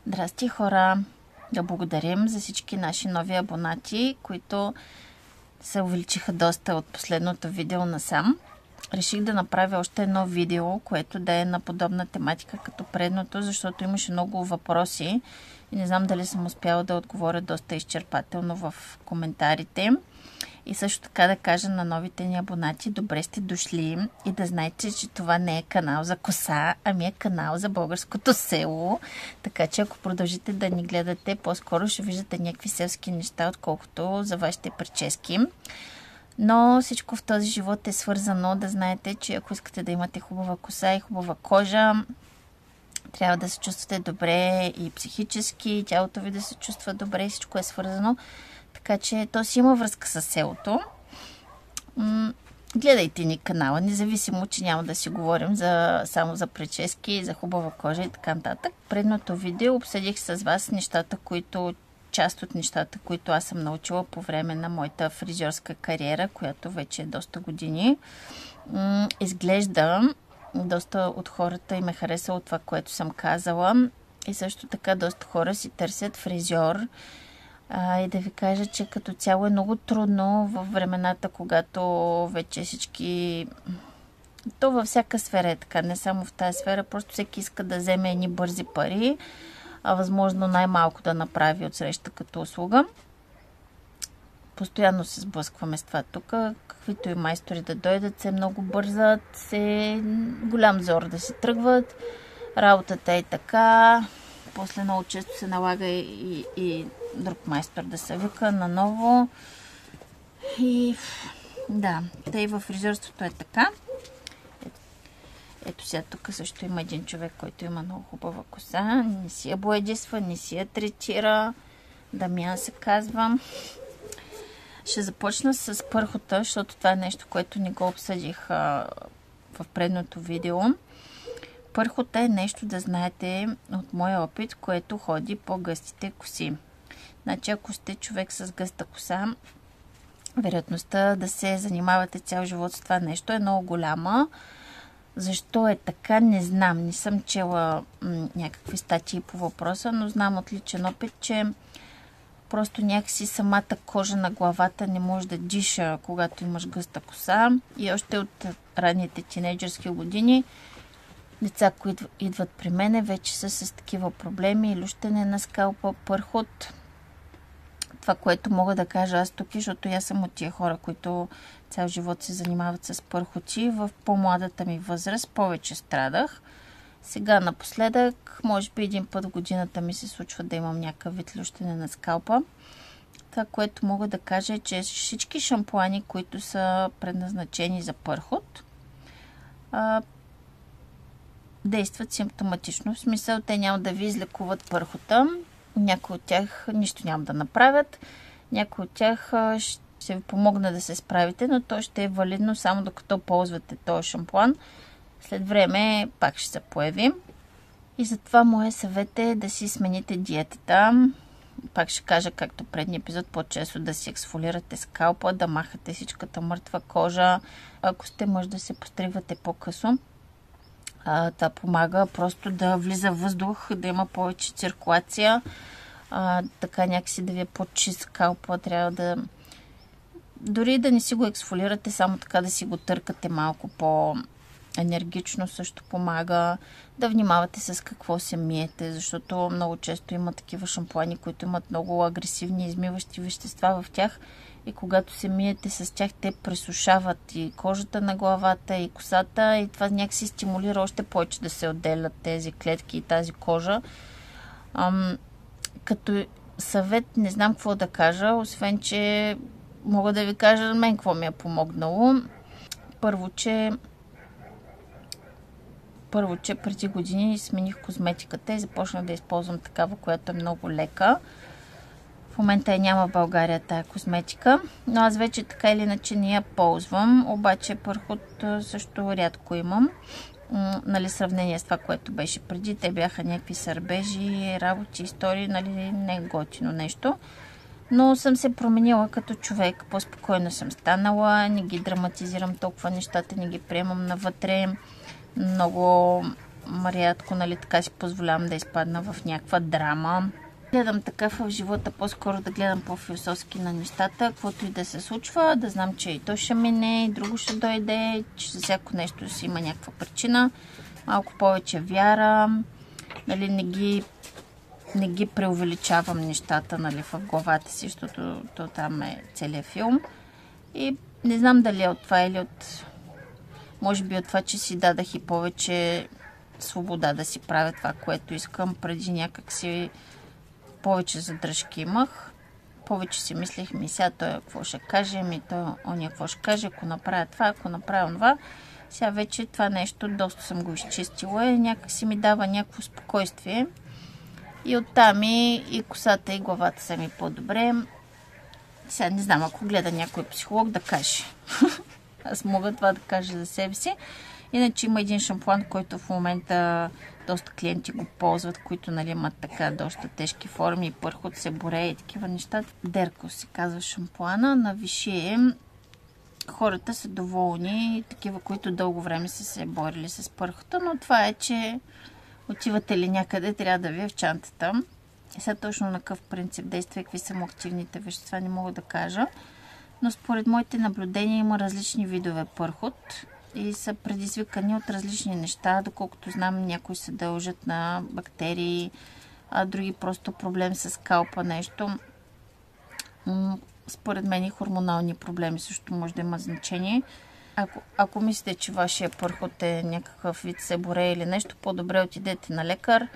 Здрасти, хора! Да благодарим за всички наши нови абонати, които се увеличиха доста от последното видео насам. Реших да направя още едно видео, което да е на подобна тематика като предното, защото имаше много въпроси и не знам дали съм успяла да отговоря доста изчерпателно в коментарите. И също така да кажа на новите ни абонати, добре сте дошли и да знаете, че това не е канал за коса, ами е канал за българското село. Така че ако продължите да ни гледате, по-скоро ще виждате някакви селски неща, отколкото за вашите прически. Но всичко в този живот е свързано. Да знаете, че ако искате да имате хубава коса и хубава кожа, трябва да се чувствате добре и психически, и тялото ви да се чувства добре, и всичко е свързано. Така че то си има връзка с селото. Гледайте ни канала, независимо, че няма да си говорим само за прически, за хубава кожа и така нататък. Предното видео обсъдих с вас част от нещата, които аз съм научила по време на моята фризьорска кариера, която вече е доста години. Изглежда, доста от хората им е харесало това, което съм казала. И също така доста хора си търсят фризьор. И да ви кажа, че като цяло е много трудно във времената, когато вече всички... То във всяка сфера е така, не само в тази сфера, просто всеки иска да вземе едни бързи пари, а възможно най-малко да направи от среща като услуга. Постоянно се сблъскваме с това тук. Каквито и майстори да дойдат, се много бързат, голям зор да се тръгват. Работата е така. После много често се налага и друг майстор да се вика наново. И да, тъй във фризьорството е така. Ето сега тук също има един човек, който има много хубава коса. Не си я боядисва, не си я третира. Дамян се казва. Ще започна с пърхота, защото това е нещо, което не го обсъдих в предното видео. Пърхота е нещо, да знаете от моя опит, което ходи по гъстите коси. Значи, ако сте човек с гъста коса, вероятността да се занимавате цял живот с това нещо е много голяма. Защо е така, не знам. Не съм чела някакви статии по въпроса, но знам от личен опит, че просто някакси самата кожа на главата не може да диша, когато имаш гъста коса. И още от ранните тинейджърски години деца, които идват при мене, вече са с такива проблеми, лющене на скалпа, пърхот. Това, което мога да кажа аз тук, защото аз съм от тия хора, които цял живот се занимават с пърхоти. В по-младата ми възраст повече страдах. Сега напоследък, може би един път в годината ми се случва да имам някакъв вид лющене на скалпа. Това, което мога да кажа е, че всички шампуани, които са предназначени за пърхот, действат симптоматично. В смисъл, те няма да ви излекуват пърхота. Някои от тях нищо няма да направят. Някои от тях ще ви помогна да се справите, но то ще е валидно само докато ползвате този шампуан. След време пак ще се появи. И затова моят съвет е да си смените диетата. Пак ще кажа, както предния епизод, по-често да си ексфолирате скалпа, да махате всичката мъртва кожа. Ако сте мъж, да се постригвате по-късо. Това помага просто да влиза въздух, да има повече циркулация. Така някакси да ви е по-чист скалпа. Трябва да... Дори да не си го ексфолирате, само така да си го търкате малко по-енергично също помага. Да внимавате с какво се миете, защото много често има такива шампуани, които имат много агресивни измиващи вещества в тях. И когато се миете с тях, те пресушават и кожата на главата, и косата. И това някакси стимулира още повече да се отделят тези клетки и тази кожа. Като съвет не знам какво да кажа, освен че мога да ви кажа на мен какво ми е помогнало. Първо, че преди години смених козметиката и започнах да използвам такава, която е много лека. В момента я няма в България тая козметика, но аз вече така или иначе не я ползвам, обаче пърхот също рядко имам. Нали, сравнение с това, което беше преди, те бяха някакви сърбежи, работи, истории, нали, не е готино нещо. Но съм се променила като човек, по-спокойно съм станала, не ги драматизирам толкова нещата, не ги приемам навътре. Много рядко, нали, така си позволявам да изпадна в някаква драма. Гледам така в живота, по-скоро да гледам по-философски на нещата, каквото и да се случва, да знам, че и то ще мине, и друго ще дойде, че за всяко нещо си има някаква причина. Малко повече вяра, нали, не ги преувеличавам нещата, нали, в главата си, защото то там е целият филм. И не знам дали е от това или от... Може би от това, че си дадах и повече свобода да си правя това, което искам. Преди някак си повече задръжки имах. Повече си мислех, сега той какво ще каже, той оня какво ще каже, ако направя това, ако направя това. Сега вече това нещо доста съм го изчистила и някак си ми дава някакво спокойствие. И оттам и косата и главата са ми по-добре. Сега не знам, ако гледа някой психолог да каже. Аз мога това да кажа за себе си. Иначе има един шампуан, който в момента доста клиенти го ползват, които, нали, имат така доста тежки форми, пърхот, себорея и такива неща. Дерко се казва шампуана. На Вишие хората са доволни, такива, които дълго време са се борили с пърхота, но това е, че отивате ли някъде, трябва да ви е в чантата. И сега точно на какъв принцип действа и какви са му активните вещества, не мога да кажа. Но според моите наблюдения има различни видове пърхот и са предизвикани от различни неща. Доколкото знам, някои се дължат на бактерии, а други просто проблем с калпа, нещо. Според мен и хормонални проблеми също може да има значение. Ако мислите, че вашия пърхот е някакъв вид себорея или нещо, по-добре отидете на лекар,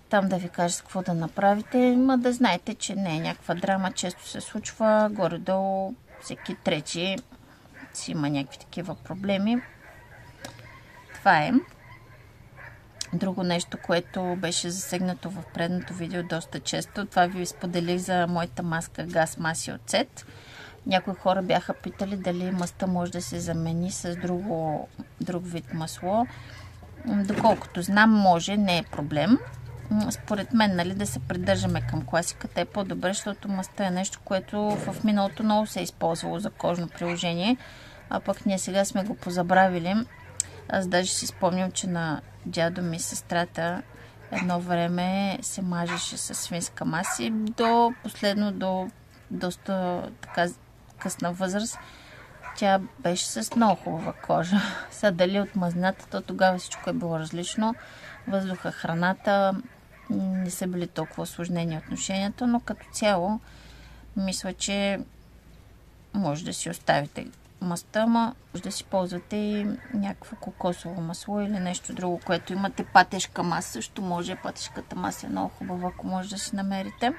там да ви каже с какво да направите, но да знаете, че не е някаква драма, често се случва, горе-долу всеки трети си има някакви такива проблеми. Това е. Друго нещо, което беше засегнато в предното видео доста често, това ви споделих за моята маска Газ Маси от Сет. Някои хора бяха питали дали мъста може да се замени с друг вид масло. Доколкото знам, може, не е проблем. Според мен, нали, да се придържаме към класиката е по-добре, защото мъста е нещо, което в миналото много се е използвало за кожно приложение, а пък ние сега сме го позабравили. Аз даже си спомням, че на дядо ми сестрата едно време се мажеше с свинска маса и до доста така късна възраст тя беше с много хубава кожа. Сега дали от мазната, то тогава всичко е било различно. Въздуха, храната, не са били толкова осложнени отношенията, но като цяло мисля, че може да си оставите мъста, ама може да си ползвате и някакво кокосово масло или нещо друго, което имате патешка маса. Също може, патешката маса е много хубава, ако може да си намерите.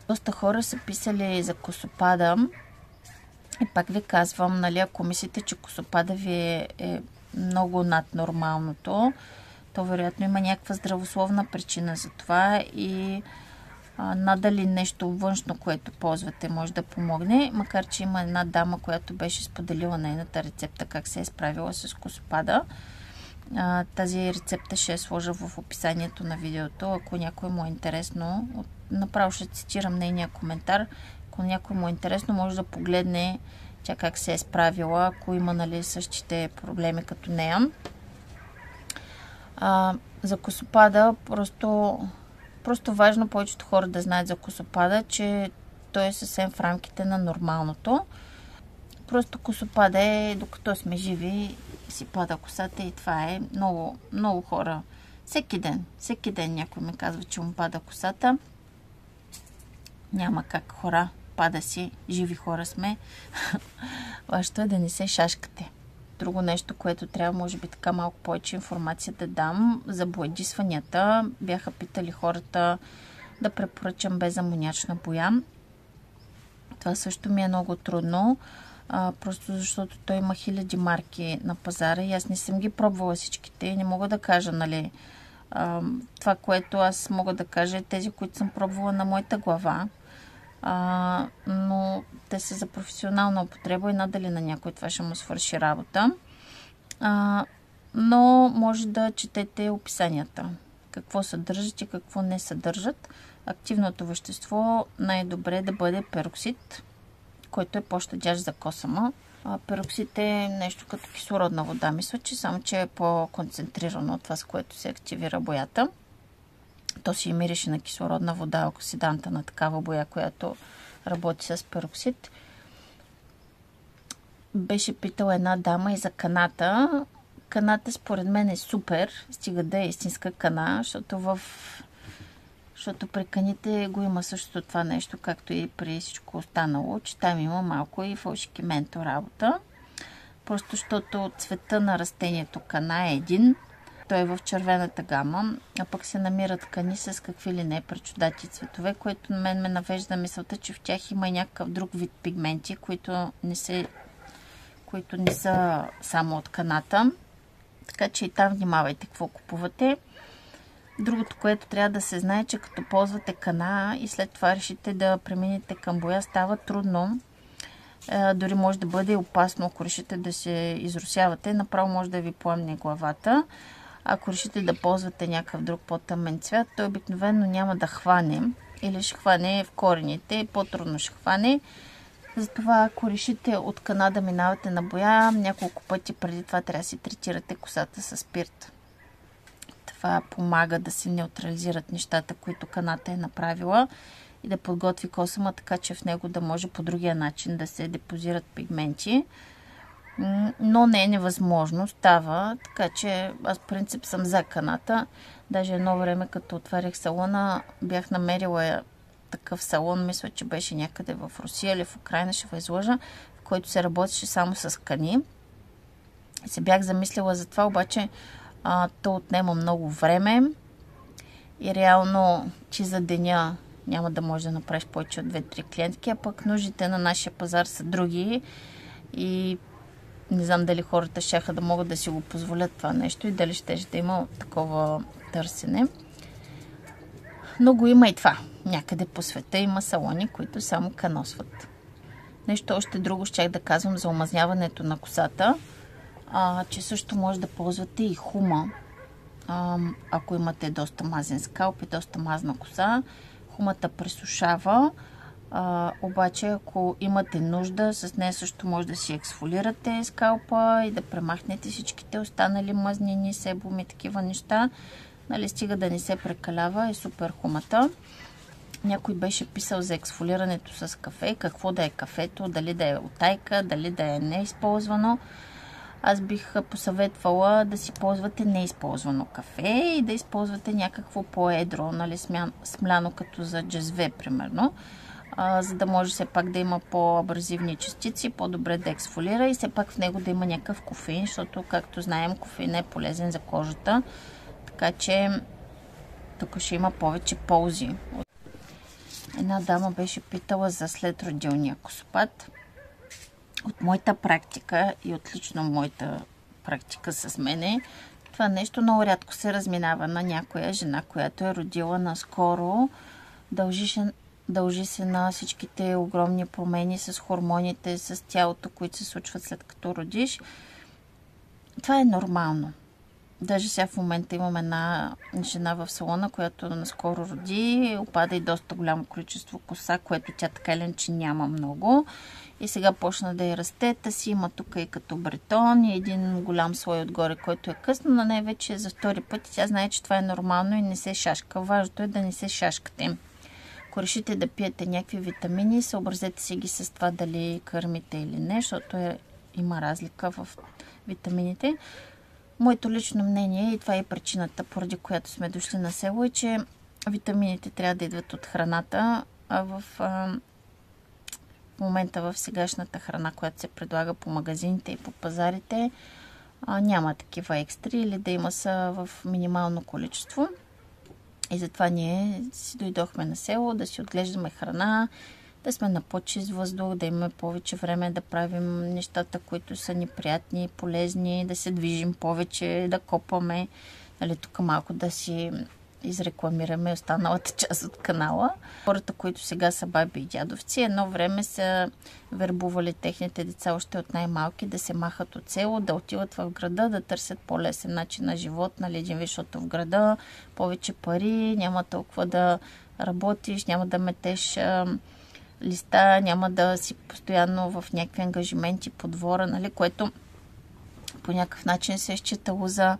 Доста хора са писали за косопада и пак ви казвам, нали, ако мислите, че косопада ви е много над нормалното, то вероятно има някаква здравословна причина за това и надали нещо външно, което ползвате, може да помогне, макар че има една дама, която беше споделила нейната рецепта, как се е справила с косопада. Тази рецепта ще я сложа в описанието на видеото, ако някой му е интересно. Направо ще цитирам нейния коментар. Ако някой му е интересно, може да погледне тя как се е справила, ако има, нали, същите проблеми като нея. За косопада просто важно повечето хора да знаят за косопада, че той е съвсем в рамките на нормалното. Просто косопада е, докато сме живи, си пада косата и това е. Много, много хора. Всеки ден някой ми казва, че му пада косата. Няма как, хора. Пада си. Живи хора сме. Важното е да не се шашкате. Друго нещо, което трябва, може би, така малко повече информация да дам за боядисванията. Бяха питали хората да препоръчам без амонячна боя. Това също ми е много трудно, просто защото той има хиляди марки на пазара и аз не съм ги пробвала всичките и не мога да кажа, нали, това, което аз мога да кажа е тези, които съм пробвала на моята глава. Но те са за професионална употреба и надали на някой това ще му свърши работа. Но може да четете описанията. Какво съдържат и какво не съдържат. Активното вещество най-добре е да бъде пероксид, който е по-щадящ за косама. Пероксид е нещо като кислородна вода, мисля, че само че е по-концентрирано от това, с което се активира боята. То си мирише на кислородна вода, оксиданта на такава боя, която работи с пероксид. Беше питала една дама и за каната. Каната според мен е супер, стига да е истинска кана, защото при каните го има също това нещо, както и при всичко останало, че там има малко и фалшикименто работа. Просто защото цвета на растението кана е един, той е в червената гама, а пък се намират кани с какви ли не пречудати цветове, което на мен ме навежда мисълта, че в тях има и някакъв друг вид пигменти, които не са само от каната. Така че и там внимавайте какво купувате. Другото, което трябва да се знае, че като ползвате кана и след това решите да преминете към боя, става трудно. Дори може да бъде опасно, ако решите да се изросявате. Направо може да ви пламне главата. Ако решите да ползвате някакъв друг по-тъмен цвят, той обикновено няма да хване. Или ще хване в корените, по-трудно ще хване. Затова, ако решите от кана да минавате на боя, няколко пъти преди това трябва да си третирате косата с спирт. Това помага да се неутрализират нещата, които каната е направила и да подготви косъма, така че в него да може по другия начин да се депозират пигменти. Но не е невъзможно, става, така че аз в принцип съм за каната. Даже едно време, като отварях салона, бях намерила такъв салон, мисля, че беше някъде в Русия или в Украйна, ще ви излъжа, в който се работеше само с кани. Се бях замислила за това, обаче то отнема много време и реално ти за деня няма да можеш да направиш повече от 2-3 клиентки, а пък нуждите на нашия пазар са други и не знам дали хората щяха да могат да си го позволят това нещо и дали ще да има такова търсене. Но го има и това. Някъде по света има салони, които само каносват. Нещо още друго щях да казвам за омазняването на косата, че също може да ползвате и хума. Ако имате доста мазен скалп и доста мазна коса, хумата пресушава. Обаче, ако имате нужда, с нея също може да си ексфолирате скалпа и да премахнете всичките останали мазнини, себуми, такива неща. Нали, стига да не се прекалява, е супер хумата. Някой беше писал за ексфолирането с кафе, какво да е кафето, дали да е утайка, дали да е неизползвано. Аз бих посъветвала да си ползвате неизползвано кафе и да използвате някакво по-едро, нали, смляно като за джезве, примерно, за да може все пак да има по-абразивни частици, по-добре да ексфолира и все пак в него да има някакъв кофеин, защото, както знаем, кофеин е полезен за кожата, така че тук ще има повече ползи. Една дама беше питала за следродилния косопад. От моята практика и от лично моята практика с мене, това нещо много рядко се разминава на някоя жена, която е родила наскоро. Дължи се на всичките огромни промени с хормоните, с тялото, които се случват след като родиш. Това е нормално. Даже сега в момента имам една жена в салона, която наскоро роди, опада и доста голямо количество коса, което тя така или иначе няма много. И сега почна да я расте, та си има тук и като бретон и един голям слой отгоре, който е късно, на нея вече е за втори път и тя знае, че това е нормално и не се шашка. Важното е да не се шашкате. Ако решите да пиете някакви витамини, съобразете си ги с това дали кърмите или не, защото има разлика в витамините. Моето лично мнение, и това е причината, поради която сме дошли на село, е, че витамините трябва да идват от храната, а в момента в сегашната храна, която се предлага по магазините и по пазарите, няма такива екстри или да има са в минимално количество. И затова ние си дойдохме на село да си отглеждаме храна, да сме на по-чист въздух, да имаме повече време да правим нещата, които са ни приятни и полезни, да се движим повече, да копаме. Нали, тук малко да си изрекламираме останалата част от канала. Хората, които сега са баби и дядовци, едно време са вербували техните деца още от най-малки да се махат от село, да отиват в града, да търсят по-лесен начин на живот, нали, един виж, защото в града повече пари, няма толкова да работиш, няма да метеш листа, няма да си постоянно в някакви ангажименти по двора, нали, което по някакъв начин се е считало за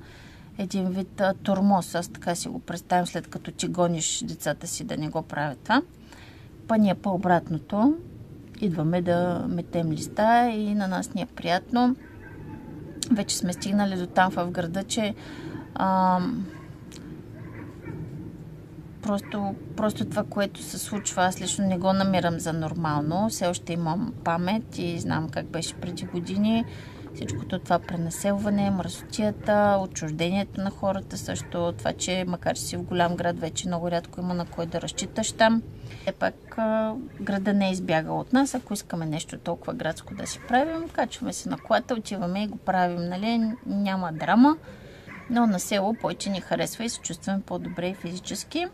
един вид тормоз. Аз така си го представям, след като ти гониш децата си да не го правят това. Па ние по-обратното. Идваме да метем листа и на нас ни е приятно. Вече сме стигнали до там в града, че просто това, което се случва, аз лично не го намирам за нормално. Все още имам памет и знам как беше преди години. Всичкото това пренаселване, мръсотията, отчуждението на хората, също това, че макар че си в голям град, вече много рядко има на кой да разчиташ там. Все пак града не е избягал от нас. Ако искаме нещо толкова градско да си правим, качваме се на колата, отиваме и го правим, нали? Няма драма. Но на село повече ни харесва и се чувстваме по-добре и физически,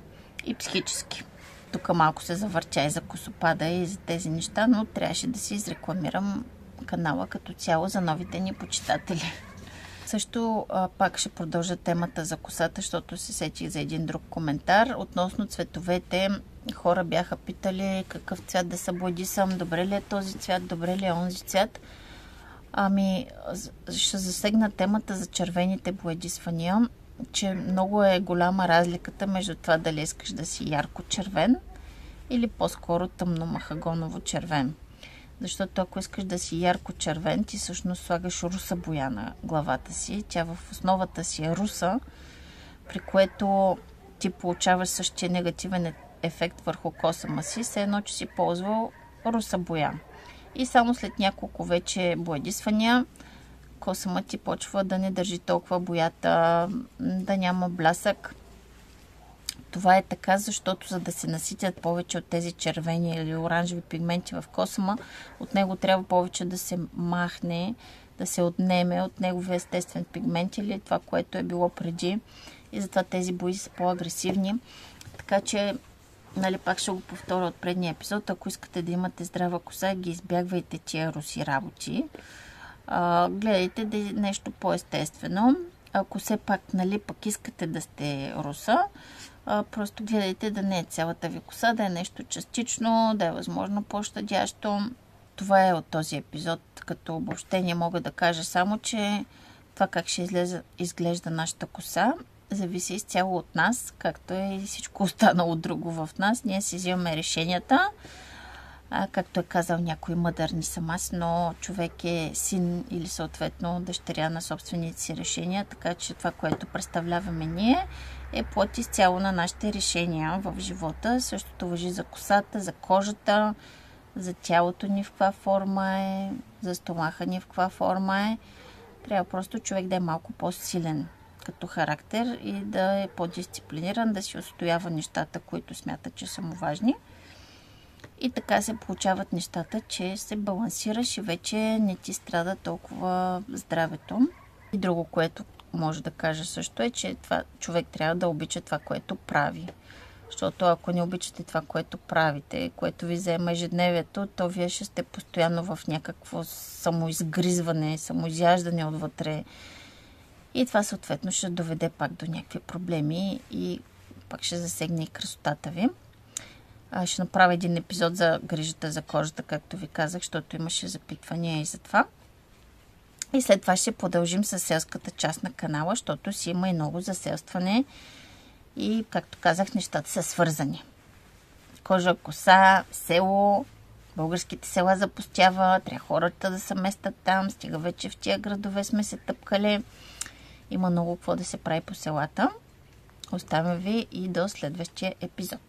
и психически. Тук малко се завъртя и за косопада и за тези неща, но трябваше да си изрекламирам канала като цяло за новите ни почитатели. Също пак ще продължа темата за косата, защото се сетих за един друг коментар. Относно цветовете, хора бяха питали какъв цвят да събладисам, добре ли е този цвят, добре ли е онзи цвят. Ще засегна темата за червените боядисвания, че много е голяма разликата между това дали искаш да си ярко червен или по-скоро тъмно махагоново червен. Защото ако искаш да си ярко червен, ти всъщност слагаш руса боя на главата си. Тя в основата си е руса, при което ти получаваш същия негативен ефект върху косъма си, все едно, че си ползвал руса боя. И само след няколко вече боядисвания, косъмът ти почва да не държи толкова боята, да няма блясък. Това е така, защото за да се наситят повече от тези червени или оранжеви пигменти в косъма, от него трябва повече да се махне, да се отнеме от неговия естествен пигмент или това, което е било преди. И затова тези бои са по-агресивни. Така че, нали, пак ще го повторя от предния епизод. Ако искате да имате здрава коса, ги избягвайте тия руси работи. Гледайте да е нещо по-естествено. Ако все пак, нали, пък искате да сте руса, просто гледайте да не е цялата ви коса, да е нещо частично, да е възможно по-щадящо. Това е от този епизод. Като обобщение мога да кажа само, че това как ще изглежда нашата коса зависи изцяло от нас, както е и всичко останало друго в нас. Ние си взимаме решенията. Както е казал някой мъдър, не съм аз, но човек е син или съответно дъщеря на собствените си решения, така че това, което представляваме ние, е плод изцяло на нашите решения в живота. Същото важи за косата, за кожата, за тялото ни в каква форма е, за стомаха ни в каква форма е. Трябва просто човек да е малко по-силен като характер и да е по-дисциплиниран, да си отстоява нещата, които смята, че са му важни. И така се получават нещата, че се балансираш и вече не ти страда толкова здравето. И друго, което може да кажа също е, че човек трябва да обича това, което прави. Защото ако не обичате това, което правите, което ви взема ежедневието, то вие ще сте постоянно в някакво самоизгризване, самоизяждане отвътре. И това съответно ще доведе пак до някакви проблеми и пак ще засегне и красотата ви. Ще направя един епизод за грижата за кожата, както ви казах, защото имаше запитвания и за това. И след това ще продължим с селската част на канала, защото си има и много заселстване. И, както казах, нещата са свързани. Кожа, коса, село, българските села запустява, трябва хората да се местят там, стига вече в тия градове сме се тъпкали. Има много какво да се прави по селата. Оставям ви и до следващия епизод.